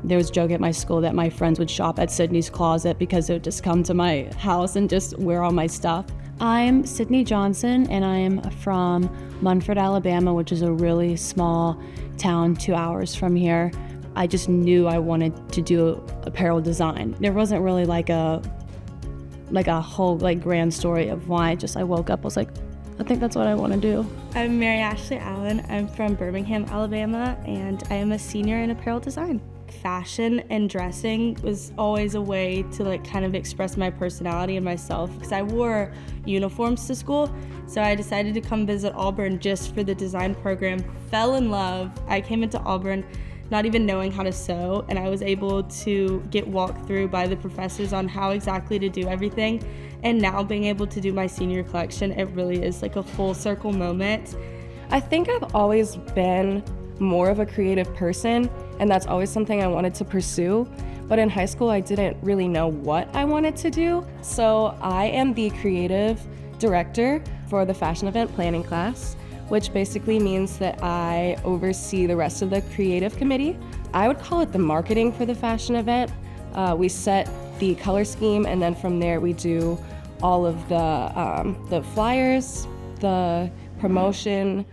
There was a joke at my school that my friends would shop at Sydney's Closet because they would just come to my house and just wear all my stuff. I'm Sydney Johnson, and I'm from Munford, Alabama, which is a really small town 2 hours from here. I just knew I wanted to do apparel design. There wasn't really like a whole grand story of why. I woke up, I was like, I think that's what I want to do. I'm Mary Ashley Allen. I'm from Birmingham, Alabama, and I am a senior in apparel design. Fashion and dressing was always a way to kind of express my personality and myself, because I wore uniforms to school. So I decided to come visit Auburn just for the design program. Fell in love. I came into Auburn not even knowing how to sew, and I was able to get walked through by the professors on how exactly to do everything. And now being able to do my senior collection, it really is like a full circle moment. I think I've always been more of a creative person, and that's always something I wanted to pursue. But in high school, I didn't really know what I wanted to do. So I am the creative director for the fashion event planning class, which basically means that I oversee the rest of the creative committee. I would call it the marketing for the fashion event. We set the color scheme, and then from there we do all of the flyers, the promotion.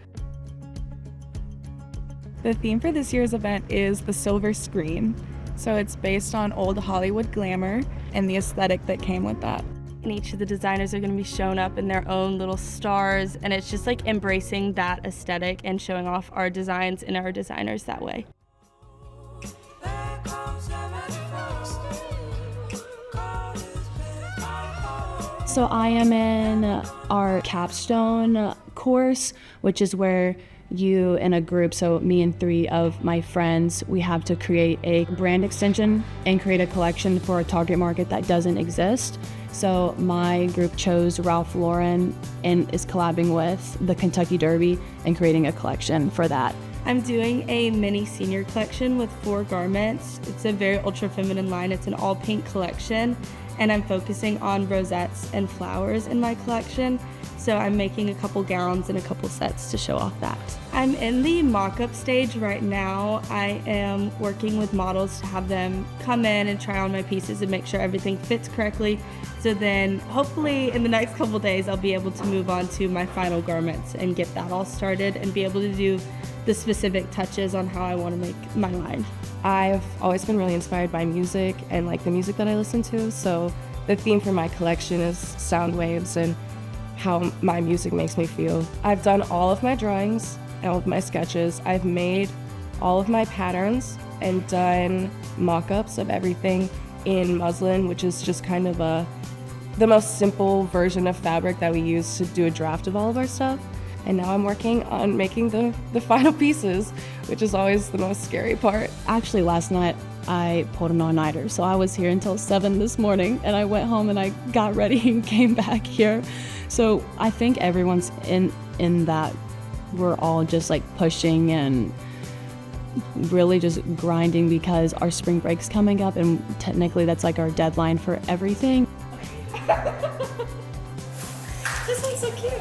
The theme for this year's event is the silver screen. So it's based on old Hollywood glamour and the aesthetic that came with that. And each of the designers are going to be shown up in their own little stars, and it's just like embracing that aesthetic and showing off our designs and our designers that way. So I am in our capstone course, which is where you in a group, so me and 3 of my friends, we have to create a brand extension and create a collection for a target market that doesn't exist. So my group chose Ralph Lauren and is collabing with the Kentucky Derby and creating a collection for that. I'm doing a mini senior collection with 4 garments. It's a very ultra feminine line. It's an all pink collection, and I'm focusing on rosettes and flowers in my collection. So I'm making a couple gowns and a couple sets to show off that. I'm in the mock-up stage right now. I am working with models to have them come in and try on my pieces and make sure everything fits correctly. So then hopefully in the next couple days I'll be able to move on to my final garments and get that all started and be able to do the specific touches on how I want to make my line. I've always been really inspired by music and the music that I listen to. So the theme for my collection is sound waves and how my music makes me feel. I've done all of my drawings, all of my sketches. I've made all of my patterns and done mock-ups of everything in muslin, which is just kind of the most simple version of fabric that we use to do a draft of all of our stuff. And now I'm working on making the final pieces, which is always the most scary part. Actually, last night I pulled an all-nighter, so I was here until 7 this morning, and I went home and I got ready and came back here. So I think everyone's in that we're all just pushing and really just grinding because our spring break's coming up, and technically that's our deadline for everything. This one's so cute.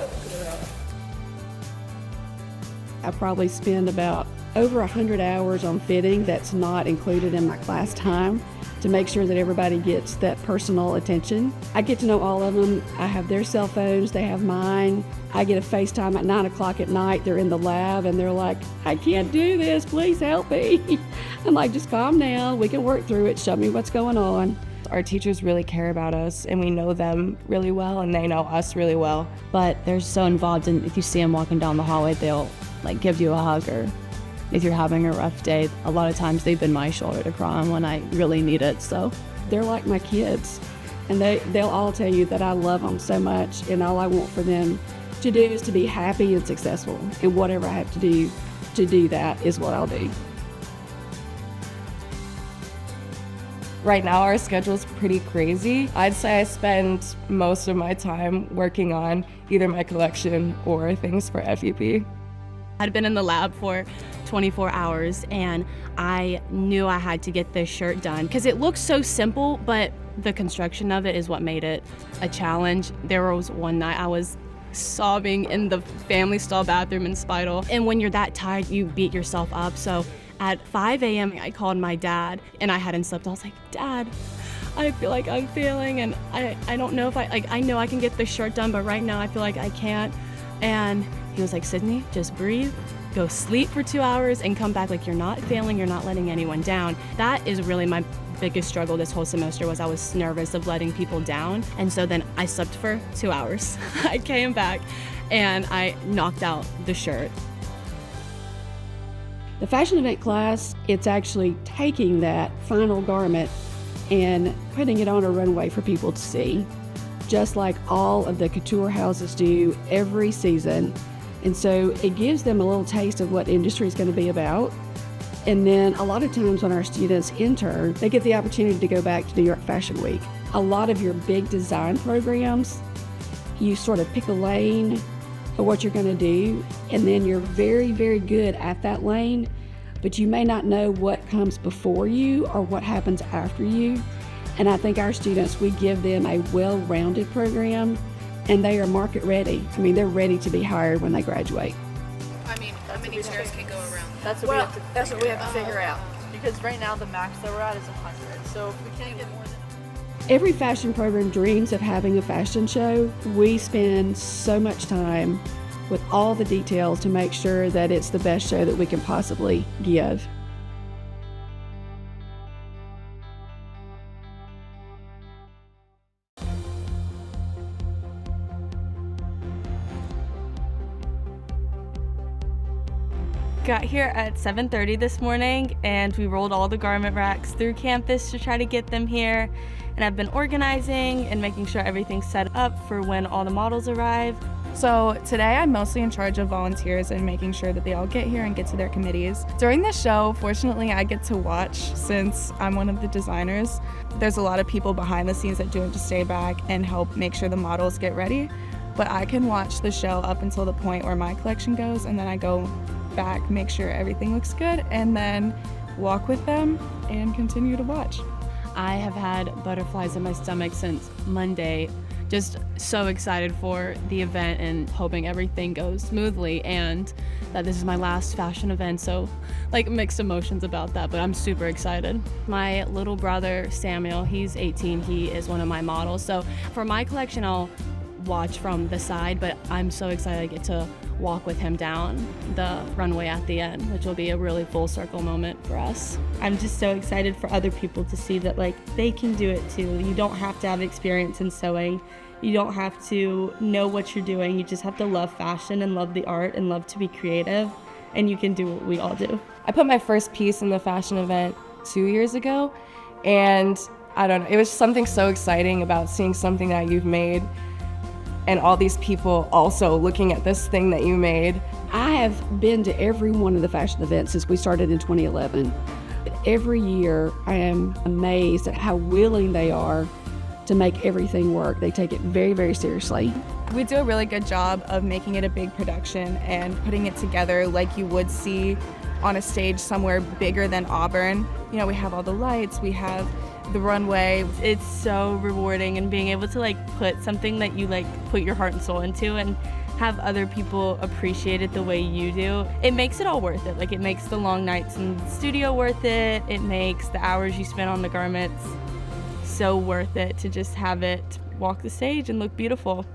I probably spend about over 100 hours on fitting that's not included in my class time to make sure that everybody gets that personal attention. I get to know all of them. I have their cell phones, they have mine. I get a FaceTime at 9 o'clock at night. They're in the lab and they're like, I can't do this, please help me. I'm like, just calm down, we can work through it, show me what's going on. Our teachers really care about us, and we know them really well, and they know us really well. But they're so involved, and if you see them walking down the hallway, they'll give you a hug, or if you're having a rough day, a lot of times they've been my shoulder to cry on when I really need it. So they're like my kids, and they'll all tell you that I love them so much, and all I want for them to do is to be happy and successful, and whatever I have to do that is what I'll do. Right now our schedule's pretty crazy. I'd say I spend most of my time working on either my collection or things for FUP. I'd been in the lab for 24 hours and I knew I had to get this shirt done because it looks so simple, but the construction of it is what made it a challenge. There was one night I was sobbing in the family stall bathroom in Spital, and when you're that tired, you beat yourself up. So At 5 a.m., I called my dad, and I hadn't slept. I was like, Dad, I feel like I'm failing, and I don't know if I know I can get this shirt done, but right now I feel like I can't. And he was like, Sydney, just breathe, go sleep for 2 hours, and come back. Like, you're not failing, you're not letting anyone down. That is really my biggest struggle this whole semester, was I was nervous of letting people down. And so then I slept for 2 hours. I came back, and I knocked out the shirt. The fashion event class, it's actually taking that final garment and putting it on a runway for people to see, just like all of the couture houses do every season. And so it gives them a little taste of what industry is going to be about. And then a lot of times when our students enter, they get the opportunity to go back to New York Fashion Week. A lot of your big design programs, you sort of pick a lane of what you're going to do, and then you're very, very good at that lane, but you may not know what comes before you or what happens after you. And I think our students, we give them a well-rounded program, and they are market ready. I mean, they're ready to be hired when they graduate. I mean, how many chairs can go around? That's what we have to figure out. Because right now the max that we're at is 100. So if we can't get more than Every fashion program dreams of having a fashion show. We spend so much time with all the details to make sure that it's the best show that we can possibly give. Got here at 7:30 this morning, and we rolled all the garment racks through campus to try to get them here. And I've been organizing and making sure everything's set up for when all the models arrive. So today I'm mostly in charge of volunteers and making sure that they all get here and get to their committees. During the show, fortunately, I get to watch since I'm one of the designers. There's a lot of people behind the scenes that do it to stay back and help make sure the models get ready. But I can watch the show up until the point where my collection goes, and then I go back, make sure everything looks good, and then walk with them and continue to watch. I have had butterflies in my stomach since Monday. Just so excited for the event and hoping everything goes smoothly, and that this is my last fashion event, so like mixed emotions about that, but I'm super excited. My little brother Samuel, he's 18, he is one of my models, so for my collection I'll watch from the side, but I'm so excited I get to walk with him down the runway at the end, which will be a really full circle moment for us. I'm just so excited for other people to see that like they can do it too. You don't have to have experience in sewing. You don't have to know what you're doing. You just have to love fashion and love the art and love to be creative, and you can do what we all do. I put my first piece in the fashion event 2 years ago, and I don't know, it was something so exciting about seeing something that you've made and all these people also looking at this thing that you made. I have been to every one of the fashion events since we started in 2011. Every year I am amazed at how willing they are to make everything work. They take it very, very seriously. We do a really good job of making it a big production and putting it together like you would see on a stage somewhere bigger than Auburn. You know, we have all the lights, we have the runway. It's so rewarding, and being able to like put something that you like put your heart and soul into and have other people appreciate it the way you do, it makes it all worth it. Like, it makes the long nights in the studio worth it. It makes the hours you spend on the garments so worth it to just have it walk the stage and look beautiful.